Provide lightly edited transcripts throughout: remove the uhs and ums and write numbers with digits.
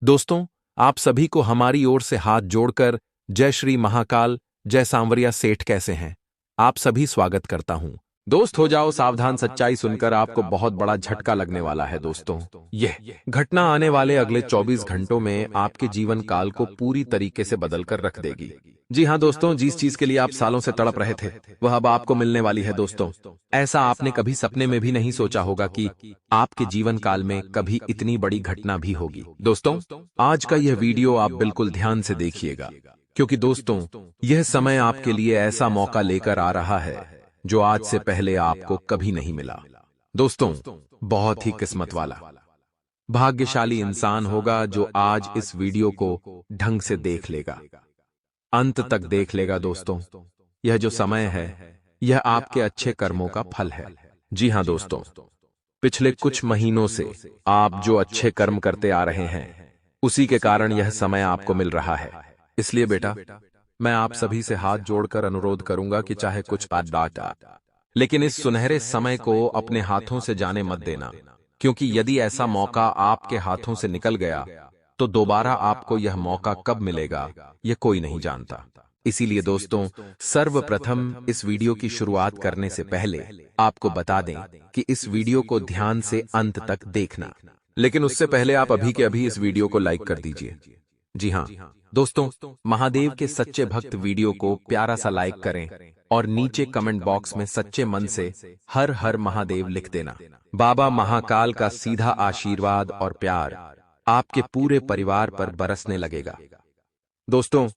दोस्तों, आप सभी को हमारी ओर से हाथ जोड़कर जय श्री महाकाल, जय सांवरिया सेठ कैसे हैं? आप सभी स्वागत करता हूं। दोस्त हो जाओ सावधान, सच्चाई सुनकर आपको बहुत बड़ा झटका लगने वाला है। दोस्तों, यह घटना आने वाले अगले 24 घंटों में आपके जीवन काल को पूरी तरीके से बदल कर रख देगी। जी हाँ दोस्तों, जिस चीज के लिए आप सालों से तड़प रहे थे वह अब आपको मिलने वाली है। दोस्तों, ऐसा आपने कभी सपने में भी नहीं सोचा होगा कि आपके जीवन काल में कभी इतनी बड़ी घटना भी होगी। दोस्तों, आज का यह वीडियो आप बिल्कुल ध्यान से देखिएगा, क्योंकि दोस्तों यह समय आपके लिए ऐसा मौका लेकर आ रहा है जो आज से पहले आपको कभी नहीं मिला। दोस्तों, बहुत ही किस्मत वाला, भाग्यशाली इंसान होगा जो आज इस वीडियो को ढंग से देख लेगा, अंत तक देख लेगा। दोस्तों, यह जो समय है यह आपके अच्छे कर्मों का फल है। जी हाँ दोस्तों, पिछले कुछ महीनों से आप जो अच्छे कर्म करते आ रहे हैं उसी के कारण यह समय आपको मिल रहा है। इसलिए बेटा, मैं आप सभी से हाथ जोड़कर अनुरोध करूंगा कि चाहे कुछ बात डाटा, लेकिन इस सुनहरे समय को अपने हाथों से जाने मत देना, क्योंकि यदि ऐसा मौका आपके हाथों से निकल गया तो दोबारा आपको यह मौका कब मिलेगा यह कोई नहीं जानता। इसीलिए दोस्तों, सर्वप्रथम इस वीडियो की शुरुआत करने से पहले आपको बता दें कि इस वीडियो को ध्यान से अंत तक देखना, लेकिन उससे पहले आप अभी के अभी इस वीडियो को लाइक कर दीजिए। जी हाँ दोस्तों, महादेव के सच्चे भक्त वीडियो को प्यारा सा लाइक करें और नीचे कमेंट बॉक्स में सच्चे मन से हर हर महादेव लिख देना। बाबा महाकाल का सीधा आशीर्वाद और प्यार आपके पूरे परिवार पर बरसने लगेगा। दोस्तों,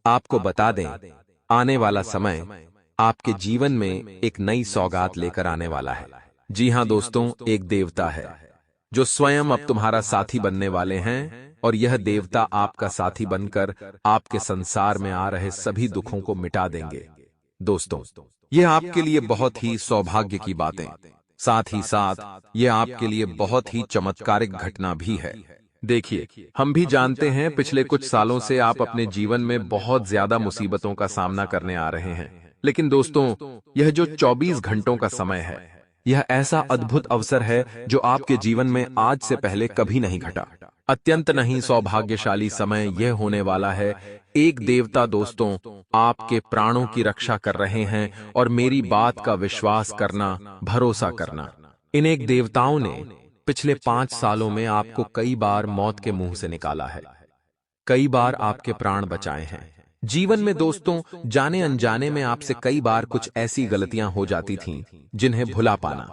आपको बता दें, आने वाला समय आपके जीवन में एक नई सौगात लेकर आने वाला है। जी हाँ दोस्तों, एक देवता है जो स्वयं अब तुम्हारा साथी बनने वाले हैं, और यह देवता आपका साथी बनकर आपके संसार में आ रहे सभी दुखों को मिटा देंगे। दोस्तों, यह आपके लिए बहुत ही सौभाग्य की बातें, साथ ही साथ यह आपके लिए बहुत ही चमत्कारिक घटना भी है। देखिए, हम भी जानते हैं पिछले कुछ सालों से आप अपने जीवन में बहुत ज्यादा मुसीबतों का सामना करने आ रहे हैं, लेकिन दोस्तों यह जो 24 घंटों का समय है यह ऐसा अद्भुत अवसर है जो आपके जीवन में आज से पहले कभी नहीं घटा। अत्यंत नहीं सौभाग्यशाली समय यह होने वाला है। एक देवता दोस्तों आपके प्राणों की रक्षा कर रहे हैं, और मेरी बात का विश्वास करना, भरोसा करना, इन एक देवताओं ने पिछले 5 सालों में आपको कई बार मौत के मुंह से निकाला है, कई बार आपके प्राण बचाए हैं। जीवन में दोस्तों जाने अनजाने में आपसे कई बार कुछ ऐसी गलतियां हो जाती थीं जिन्हें भुला पाना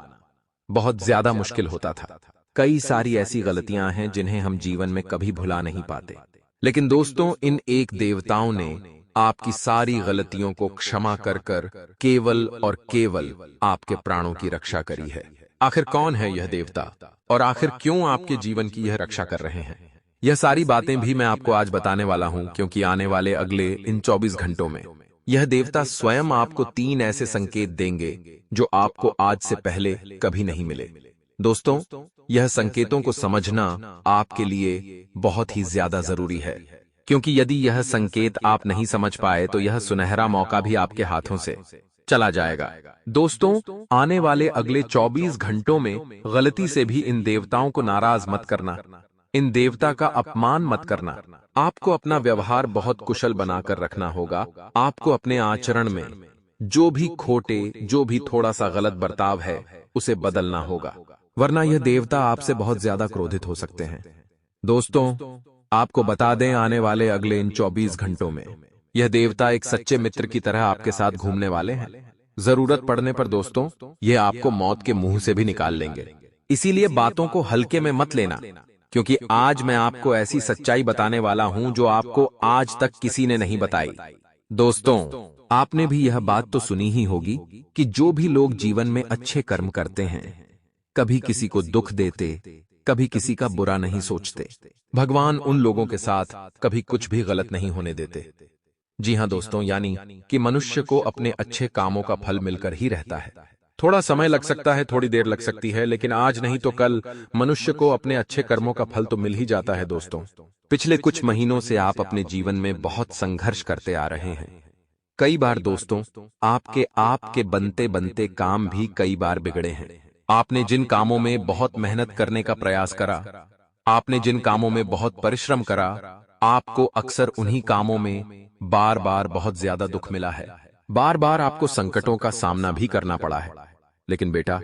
बहुत ज्यादा मुश्किल होता था। कई सारी ऐसी गलतियां हैं जिन्हें हम जीवन में कभी भुला नहीं पाते, लेकिन दोस्तों इन एक देवताओं ने आपकी सारी गलतियों को क्षमा कर कर केवल और केवल आपके प्राणों की रक्षा करी है। आखिर कौन है यह देवता और आखिर क्यों आपके जीवन की यह रक्षा कर रहे हैं, यह सारी बातें भी मैं आपको आज बताने वाला हूं, क्योंकि आने वाले अगले इन 24 घंटों में यह देवता स्वयं आपको 3 ऐसे संकेत देंगे जो आपको आज से पहले कभी नहीं मिले। दोस्तों, यह संकेतों को समझना आपके लिए बहुत ही ज्यादा जरूरी है, क्योंकि यदि यह संकेत आप नहीं समझ पाए तो यह सुनहरा मौका भी आपके हाथों से चला जाएगा। दोस्तों, आने वाले अगले 24 घंटों में गलती से भी इन देवताओं को नाराज मत करना, इन देवता का अपमान मत करना। आपको अपना व्यवहार बहुत कुशल बनाकर रखना होगा। आपको अपने आचरण में जो भी खोटे, जो भी थोड़ा सा गलत बर्ताव है उसे बदलना होगा, वरना यह देवता आपसे बहुत ज्यादा क्रोधित हो सकते हैं। दोस्तों, आपको बता दें, आने वाले अगले इन 24 घंटों में यह देवता एक सच्चे मित्र की तरह आपके साथ घूमने वाले हैं। जरूरत पड़ने पर दोस्तों यह आपको मौत के मुंह से भी निकाल लेंगे। इसीलिए बातों को हल्के में मत लेना, क्योंकि आज मैं आपको ऐसी सच्चाई बताने वाला हूं जो आपको आज तक किसी ने नहीं बताई। दोस्तों, आपने भी यह बात तो सुनी ही होगी कि जो भी लोग जीवन में अच्छे कर्म करते हैं, कभी किसी को दुख देते, कभी किसी का बुरा नहीं सोचते, भगवान उन लोगों के साथ कभी कुछ भी गलत नहीं होने देते। जी हाँ दोस्तों, यानी कि मनुष्य को अपने अच्छे कामों का फल मिलकर ही रहता है। थोड़ा समय लग सकता है, थोड़ी देर लग सकती है, लेकिन आज नहीं तो कल मनुष्य को अपने अच्छे कर्मों का फल तो मिल ही जाता है। दोस्तों, पिछले कुछ महीनों से आप अपने जीवन में बहुत संघर्ष करते आ रहे हैं। कई बार दोस्तों आपके बनते बनते काम भी कई बार बिगड़े हैं। आपने जिन कामों में बहुत मेहनत करने का प्रयास करा, आपने जिन कामों में बहुत परिश्रम करा, आपको अक्सर उन्हीं कामों में बार बार बहुत ज्यादा दुख मिला है। बार बार आपको संकटों का सामना भी करना पड़ा है। लेकिन बेटा,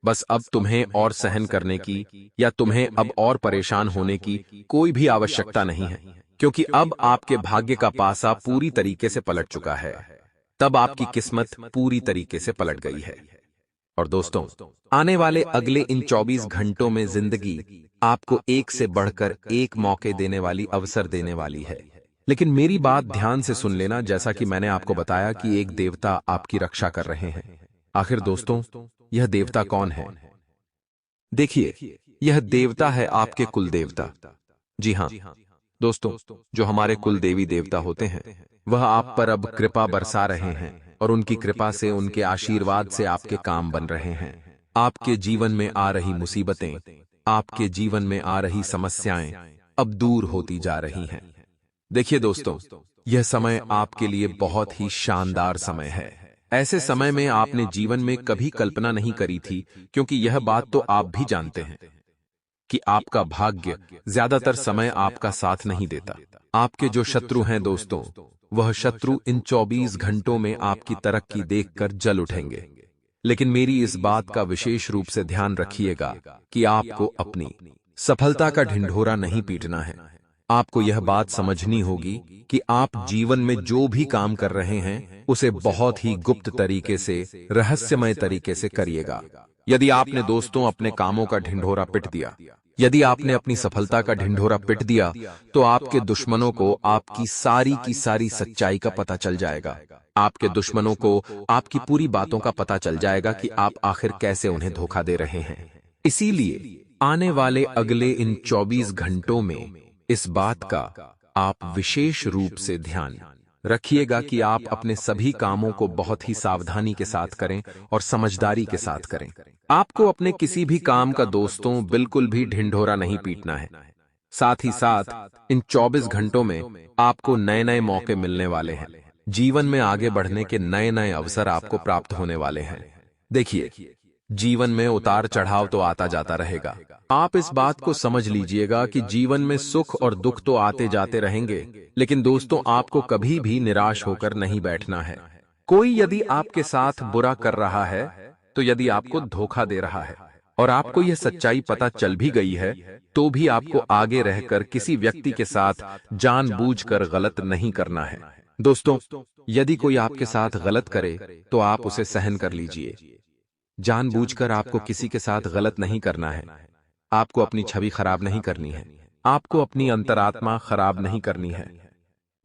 बस अब तुम्हें और सहन करने की या तुम्हें अब और परेशान होने की कोई भी आवश्यकता नहीं है, क्योंकि अब आपके भाग्य का पासा पूरी तरीके से पलट चुका है। तब आपकी किस्मत पूरी तरीके से पलट गई है। और दोस्तों, आने वाले अगले इन 24 घंटों में जिंदगी आपको एक से बढ़कर एक मौके देने वाली, अवसर देने वाली है। लेकिन मेरी बात ध्यान से सुन लेना, जैसा कि मैंने आपको बताया कि एक देवता आपकी रक्षा कर रहे हैं। आखिर दोस्तों, यह देवता कौन है? देखिए, यह देवता है आपके कुल देवता। जी हाँ दोस्तों, जो हमारे कुल देवी देवता होते हैं, वह आप पर अब कृपा बरसा रहे हैं और उनकी कृपा से, उनके आशीर्वाद से आपके काम बन रहे हैं। आपके जीवन में आ रही मुसीबतें, आपके जीवन में आ रही समस्याएं अब दूर होती जा रही हैं। देखिए दोस्तों, यह समय आपके लिए बहुत ही शानदार समय है। ऐसे समय में आपने जीवन में कभी कल्पना नहीं करी थी, क्योंकि यह बात तो आप भी जानते हैं कि आपका भाग्य ज्यादातर समय आपका साथ नहीं देता। आपके जो शत्रु हैं दोस्तों, वह शत्रु इन 24 घंटों में आपकी तरक्की देखकर जल उठेंगे। लेकिन मेरी इस बात का विशेष रूप से ध्यान रखिएगा कि आपको अपनी सफलता का ढिंढोरा नहीं पीटना है। आपको यह बात समझनी होगी कि आप जीवन में जो भी काम कर रहे हैं, उसे बहुत ही गुप्त तरीके से, रहस्यमय तरीके से करिएगा। यदि आपने दोस्तों अपने कामों का ढिंढोरा पिट दिया, यदि आपने अपनी सफलता का ढिंढोरा पिट दिया, तो आपके दुश्मनों को आपकी सारी की सारी सच्चाई का पता चल जाएगा। आपके दुश्मनों को आपकी पूरी बातों का पता चल जाएगा कि आप आखिर कैसे उन्हें धोखा दे रहे हैं। इसीलिए आने वाले अगले इन 24 घंटों में इस बात का आप विशेष रूप से ध्यान रखिएगा कि आप अपने सभी कामों को बहुत ही सावधानी के साथ करें और समझदारी के साथ करें। आपको अपने किसी भी काम का दोस्तों बिल्कुल भी ढिंढोरा नहीं पीटना है। साथ ही साथ इन 24 घंटों में आपको नए नए मौके मिलने वाले हैं। जीवन में आगे बढ़ने के नए नए अवसर आपको प्राप्त होने वाले हैं। देखिए, जीवन में उतार चढ़ाव तो आता जाता रहेगा। आप इस बात को समझ लीजिएगा कि जीवन में सुख और दुख तो आते जाते रहेंगे, लेकिन दोस्तों, आपको कभी भी निराश होकर नहीं बैठना है। कोई यदि आपके साथ बुरा कर रहा है, तो यदि आपको धोखा दे रहा है और आपको यह सच्चाई पता चल भी गई है, तो भी आपको आगे रहकर किसी व्यक्ति के साथ जानबूझकर गलत नहीं करना है। दोस्तों, यदि कोई आपके साथ गलत करे, तो आप उसे सहन कर लीजिए। जानबूझकर आपको किसी के साथ गलत नहीं करना है। आपको अपनी छवि खराब नहीं करनी है। आपको अपनी अंतरात्मा खराब नहीं करनी है।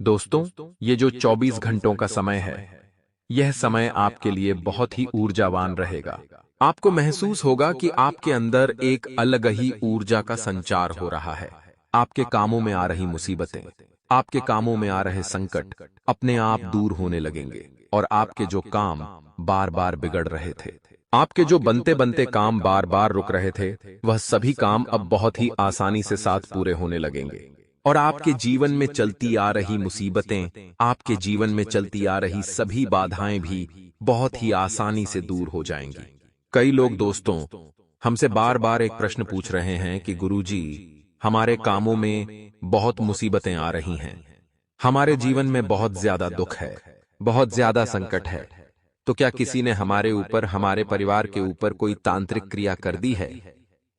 दोस्तों, ये जो 24 घंटों का समय है, यह समय आपके लिए बहुत ही ऊर्जावान रहेगा। आपको महसूस होगा कि आपके अंदर एक अलग ही ऊर्जा का संचार हो रहा है। आपके कामों में आ रही मुसीबतें, आपके कामों में आ रहे संकट अपने आप दूर होने लगेंगे और आपके जो काम बार बार बिगड़ रहे थे, आपके जो बनते बनते काम बार बार रुक रहे थे, वह सभी काम अब बहुत ही आसानी से साथ पूरे होने लगेंगे। और आपके जीवन में चलती आ रही मुसीबतें, आपके जीवन में चलती आ रही सभी बाधाएं भी बहुत ही आसानी से दूर हो जाएंगी। कई लोग दोस्तों हमसे बार बार एक प्रश्न पूछ रहे हैं कि गुरुजी, हमारे कामों में बहुत मुसीबतें आ रही हैं, हमारे जीवन में बहुत ज्यादा दुख है, बहुत ज्यादा संकट है, तो क्या किसी ने हमारे ऊपर, हमारे परिवार के ऊपर कोई तांत्रिक क्रिया कर दी है?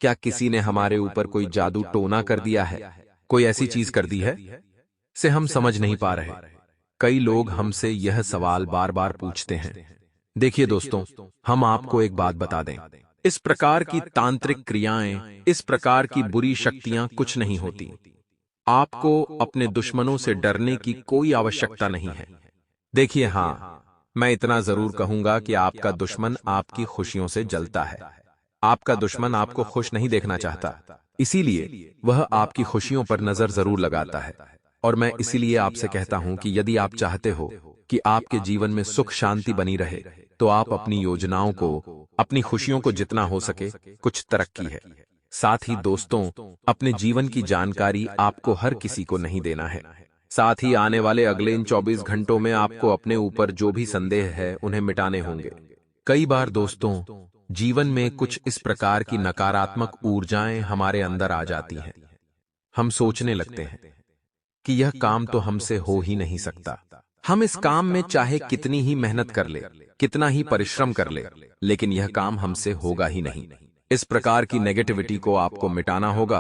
क्या किसी ने हमारे ऊपर कोई जादू टोना कर दिया है? कोई ऐसी चीज कर दी है से हम समझ नहीं पा रहे। कई लोग हमसे यह सवाल बार बार पूछते हैं। देखिए दोस्तों, हम आपको एक बात बता दें, इस प्रकार की तांत्रिक क्रियाएं, इस प्रकार की बुरी शक्तियां कुछ नहीं होती। आपको अपने दुश्मनों से डरने की कोई आवश्यकता नहीं है। देखिए, हाँ, मैं इतना जरूर कहूंगा कि आपका दुश्मन आपकी खुशियों से जलता है। आपका दुश्मन आपको खुश नहीं देखना चाहता, इसीलिए वह आपकी खुशियों पर नजर जरूर लगाता है। और मैं इसीलिए आपसे कहता हूं कि यदि आप चाहते हो कि आपके जीवन में सुख शांति बनी रहे, तो आप अपनी योजनाओं को, अपनी खुशियों को जितना हो सके कुछ तरक्की है। साथ ही दोस्तों, अपने जीवन की जानकारी आपको हर किसी को नहीं देना है। साथ ही आने वाले अगले इन 24 घंटों में आपको अपने ऊपर जो भी संदेह है, उन्हें मिटाने होंगे। कई बार दोस्तों जीवन में कुछ इस प्रकार की नकारात्मक ऊर्जाएं हमारे अंदर आ जाती हैं, हम सोचने लगते हैं कि यह काम तो हमसे हो ही नहीं सकता। हम इस काम में चाहे कितनी ही मेहनत कर ले, कितना ही परिश्रम कर ले, लेकिन यह काम हमसे होगा ही नहीं। इस प्रकार की नेगेटिविटी को आपको मिटाना होगा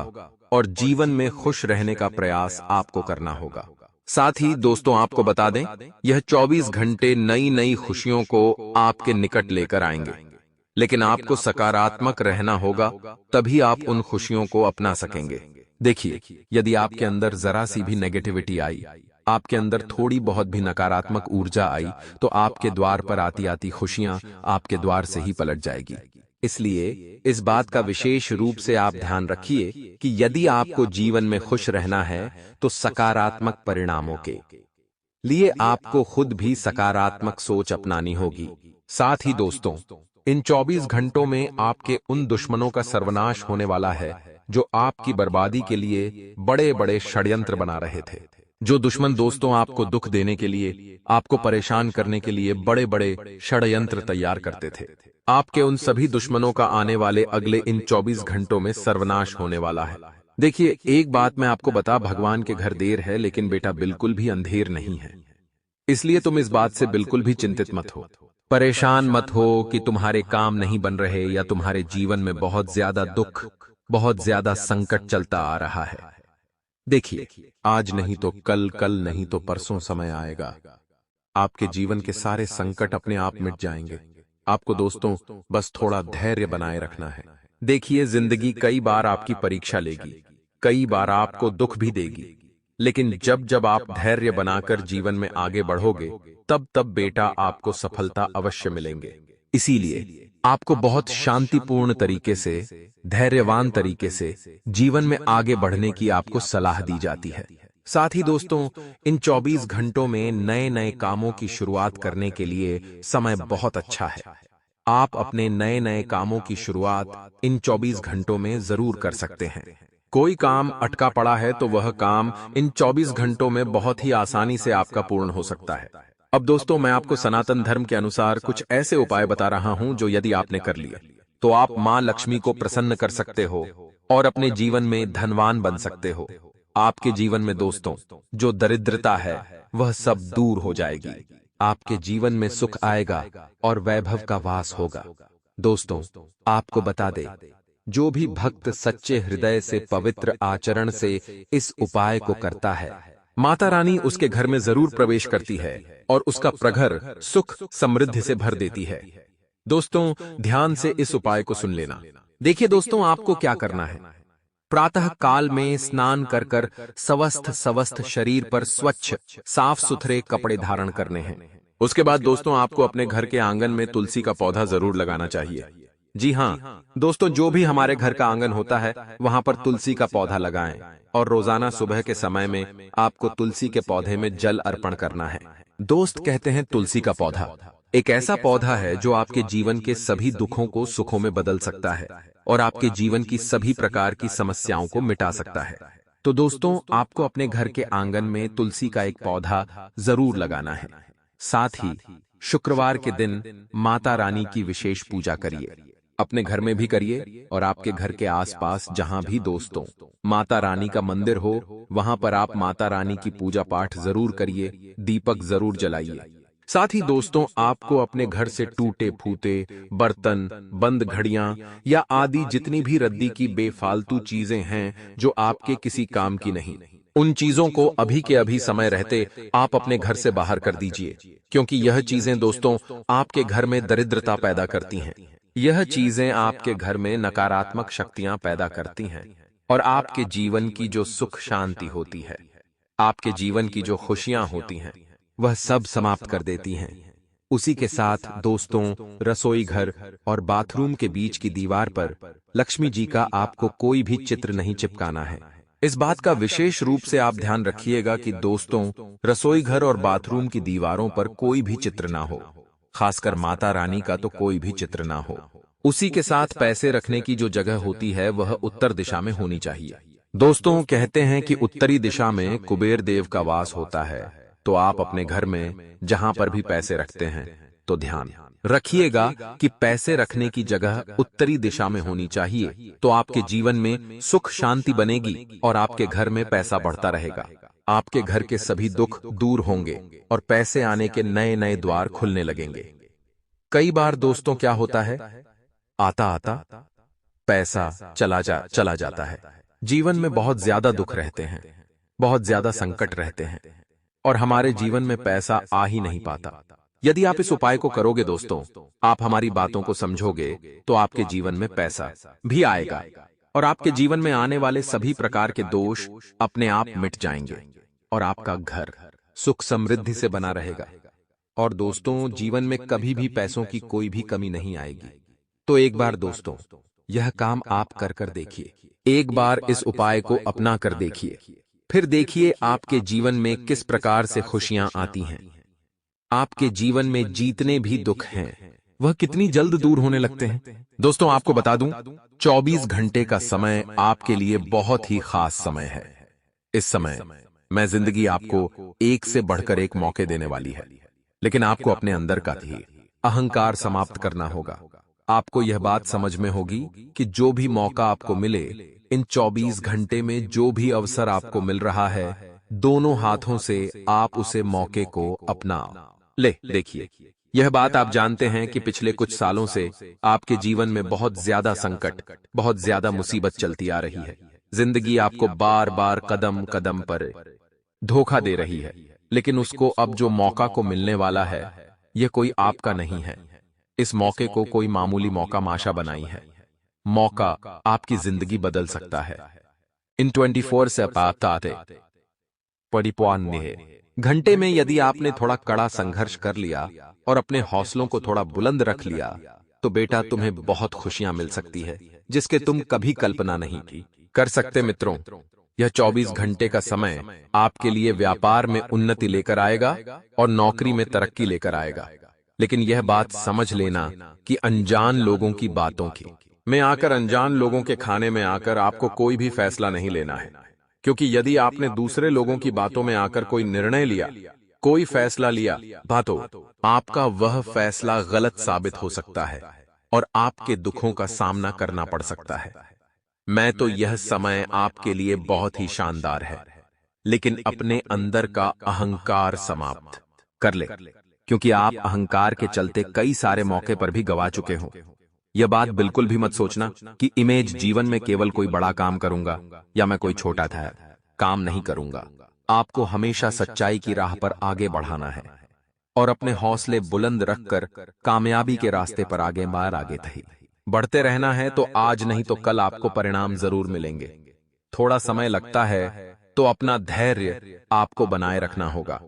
और जीवन में खुश रहने का प्रयास आपको करना होगा। साथ ही दोस्तों आपको बता दें, यह 24 घंटे नई नई खुशियों को आपके निकट लेकर आएंगे, लेकिन आपको सकारात्मक रहना होगा, तभी आप उन खुशियों को अपना सकेंगे। देखिए, यदि आपके अंदर जरा सी भी नेगेटिविटी आई, आपके अंदर थोड़ी बहुत भी नकारात्मक ऊर्जा आई, तो आपके द्वार पर आती आती खुशियां आपके द्वार से ही पलट जाएगी। इसलिए इस बात का विशेष रूप से आप ध्यान रखिए कि यदि आपको जीवन में खुश रहना है तो सकारात्मक परिणामों के लिए आपको खुद भी सकारात्मक सोच अपनानी होगी। साथ ही दोस्तों, इन 24 घंटों में आपके उन दुश्मनों का सर्वनाश होने वाला है जो आपकी बर्बादी के लिए बड़े बड़े षड्यंत्र बना रहे थे। जो दुश्मन दोस्तों आपको दुख देने के लिए, आपको परेशान करने के लिए बड़े बड़े षड्यंत्र तैयार करते थे, आपके उन सभी दुश्मनों का आने वाले अगले इन 24 घंटों में सर्वनाश होने वाला है। देखिए, एक बात मैं आपको बता, भगवान के घर देर है लेकिन बेटा बिल्कुल भी अंधेर नहीं है। इसलिए तुम इस बात से बिल्कुल भी चिंतित मत हो, परेशान मत हो कि तुम्हारे काम नहीं बन रहे या तुम्हारे जीवन में बहुत ज्यादा दुख, बहुत ज्यादा संकट चलता आ रहा है। देखिए, आज नहीं तो कल, कल नहीं तो परसों समय आएगा, आपके जीवन के सारे संकट अपने आप मिट जाएंगे। आपको दोस्तों बस थोड़ा धैर्य बनाए रखना है। देखिए, जिंदगी कई बार आपकी परीक्षा लेगी, कई बार आपको दुख भी देगी, लेकिन जब जब आप धैर्य बनाकर जीवन में आगे बढ़ोगे, तब तब बेटा आपको सफलता अवश्य मिलेंगे। इसीलिए आपको बहुत शांतिपूर्ण तरीके से, धैर्यवान तरीके से जीवन में आगे बढ़ने की आपको सलाह दी जाती है। साथ ही दोस्तों, इन 24 घंटों में नए नए कामों की शुरुआत करने के लिए समय बहुत अच्छा है। आप अपने नए नए कामों की शुरुआत इन 24 घंटों में जरूर कर सकते हैं। कोई काम अटका पड़ा है तो वह काम इन 24 घंटों में बहुत ही आसानी से आपका पूर्ण हो सकता है। अब दोस्तों, मैं आपको सनातन धर्म के अनुसार कुछ ऐसे उपाय बता रहा हूं जो यदि आपने कर लिए तो आप मां लक्ष्मी को प्रसन्न कर सकते हो और अपने जीवन में धनवान बन सकते हो। आपके जीवन में दोस्तों जो दरिद्रता है वह सब दूर हो जाएगी, आपके जीवन में सुख आएगा और वैभव का वास होगा। दोस्तों, आपको बता दे, जो भी भक्त सच्चे हृदय से पवित्र आचरण से इस उपाय को करता है, माता रानी उसके घर में जरूर प्रवेश करती है और उसका प्रघर सुख समृद्धि से भर देती है। दोस्तों, ध्यान से इस उपाय को सुन लेना। देखिए दोस्तों, आपको क्या करना है, प्रातः काल में स्नान कर कर स्वस्थ शरीर पर स्वच्छ साफ सुथरे कपड़े धारण करने हैं। उसके बाद दोस्तों, आपको अपने घर के आंगन में तुलसी का पौधा जरूर लगाना चाहिए। जी हाँ दोस्तों, जो भी हमारे घर का आंगन होता है वहां पर तुलसी का पौधा लगाएं और रोजाना सुबह के समय में आपको तुलसी के पौधे में जल अर्पण करना है। दोस्त कहते हैं, तुलसी का पौधा एक ऐसा पौधा है जो आपके जीवन के सभी दुखों को सुखों में बदल सकता है और आपके जीवन की सभी प्रकार की समस्याओं को मिटा सकता है। तो दोस्तों, आपको अपने घर के आंगन में तुलसी का एक पौधा जरूर लगाना है। साथ ही शुक्रवार के दिन माता रानी की विशेष पूजा करिए, अपने घर में भी करिए और आपके घर के आसपास जहां भी दोस्तों माता रानी का मंदिर हो, वहां पर आप माता रानी की पूजा पाठ जरूर करिए, दीपक जरूर जलाइए। साथ ही दोस्तों, आपको अपने घर से टूटे फूटे बर्तन, बंद घड़ियां या आदि जितनी भी रद्दी की बेफालतू चीजें हैं जो आपके किसी काम की नहीं, उन चीजों को अभी के अभी समय रहते आप अपने घर से बाहर कर दीजिए, क्योंकि यह चीजें दोस्तों आपके घर में दरिद्रता पैदा करती हैं। यह चीजें आपके घर में नकारात्मक शक्तियां पैदा करती हैं और आपके जीवन की जो सुख शांति होती है, आपके जीवन की जो खुशियां होती हैं, वह सब समाप्त कर देती हैं। उसी के साथ दोस्तों, रसोई घर और बाथरूम के बीच की दीवार पर लक्ष्मी जी का आपको कोई भी चित्र नहीं चिपकाना है। इस बात का विशेष रूप से आप ध्यान रखिएगा कि दोस्तों, रसोई घर और बाथरूम की दीवारों पर कोई भी चित्र ना हो, खासकर माता रानी का तो कोई भी चित्र ना हो। उसी के साथ पैसे रखने की जो जगह होती है वह उत्तर दिशा में होनी चाहिए। दोस्तों, कहते हैं कि उत्तरी दिशा में कुबेर देव का वास होता है, तो आप अपने घर में जहां पर भी पैसे रखते हैं तो ध्यान रखिएगा कि पैसे रखने की जगह उत्तरी दिशा में होनी चाहिए, तो आपके जीवन में सुख शांति बनेगी और आपके घर में पैसा बढ़ता रहेगा। आपके घर के सभी दुख दूर होंगे और पैसे आने के नए नए द्वार खुलने लगेंगे। कई बार दोस्तों क्या होता है, आता आता पैसा चला जाता है। जीवन में बहुत ज्यादा दुख रहते हैं, बहुत ज्यादा संकट रहते हैं और हमारे जीवन में पैसा आ ही नहीं पाता। यदि आप इस उपाय को करोगे दोस्तों, आप हमारी बातों को समझोगे, तो आपके जीवन में पैसा भी आएगा और आपके जीवन में आने वाले सभी प्रकार के दोष अपने आप मिट जाएंगे और आपका घर सुख समृद्धि से बना रहेगा। और दोस्तों, जीवन में कभी भी पैसों की कोई भी कमी नहीं आएगी। तो एक बार दोस्तों, यह काम आप कर कर देखिए। एक बार इस उपाय को अपना कर देखिए, फिर देखिए आपके जीवन में किस प्रकार से खुशियां आती हैं। आपके जीवन में जितने भी दुख हैं, वह कितनी जल्द दूर होने लगते हैं। दोस्तों, आपको बता दूं, 24 घंटे का समय आपके लिए बहुत ही खास समय है। इस समय मैं जिंदगी आपको एक से बढ़कर एक मौके देने वाली है, लेकिन आपको अपने अंदर का ही अहंकार समाप्त करना होगा। आपको यह बात समझ में होगी कि जो भी मौका आपको मिले, इन 24 घंटे में जो भी अवसर आपको मिल रहा है, दोनों हाथों से आप उसे मौके को अपनाओ। देखिए, यह बात आप जानते हैं कि पिछले कुछ सालों से आपके जीवन में बहुत ज्यादा संकट, बहुत ज्यादा मुसीबत चलती आ रही है। जिंदगी आपको बार बार कदम कदम पर धोखा दे रही है, लेकिन उसको अब जो मौका को मिलने वाला है, यह कोई आपका नहीं है। इस मौके को कोई मामूली मौका माशा बनाई है। मौका आपकी जिंदगी बदल सकता है। इन 24 से पाते घंटे में यदि आपने थोड़ा कड़ा संघर्ष कर लिया और अपने हौसलों को थोड़ा बुलंद रख लिया, तो बेटा तुम्हें बहुत खुशियां मिल सकती है, जिसके तुम कभी कल्पना नहीं की कर सकते। मित्रों, यह 24 घंटे का समय आपके लिए व्यापार में उन्नति लेकर आएगा और नौकरी में तरक्की लेकर आएगा। लेकिन यह बात समझ लेना कि अनजान लोगों की बातों की में आकर, अनजान लोगों के खाने में आकर आपको कोई भी फैसला नहीं लेना है। क्योंकि यदि आपने दूसरे लोगों की बातों में आकर कोई निर्णय लिया, कोई फैसला लिया, तो आपका वह फैसला गलत साबित हो सकता है और आपके दुखों का सामना करना पड़ सकता है। मैं तो यह समय आपके लिए बहुत ही शानदार है, लेकिन अपने अंदर का अहंकार समाप्त कर ले, क्योंकि आप अहंकार के चलते कई सारे मौके पर भी गवा चुके हो। यह बात बिल्कुल भी मत सोचना कि इमेज जीवन में केवल कोई बड़ा काम करूंगा या मैं कोई छोटा था काम नहीं करूंगा। आपको हमेशा सच्चाई की राह पर आगे बढ़ाना है और अपने हौसले बुलंद रखकर कामयाबी के रास्ते पर आगे तही बढ़ते रहना है। तो आज नहीं तो कल आपको परिणाम जरूर मिलेंगे। थोड़ा समय लगता है, तो अपना धैर्य आपको बनाए रखना होगा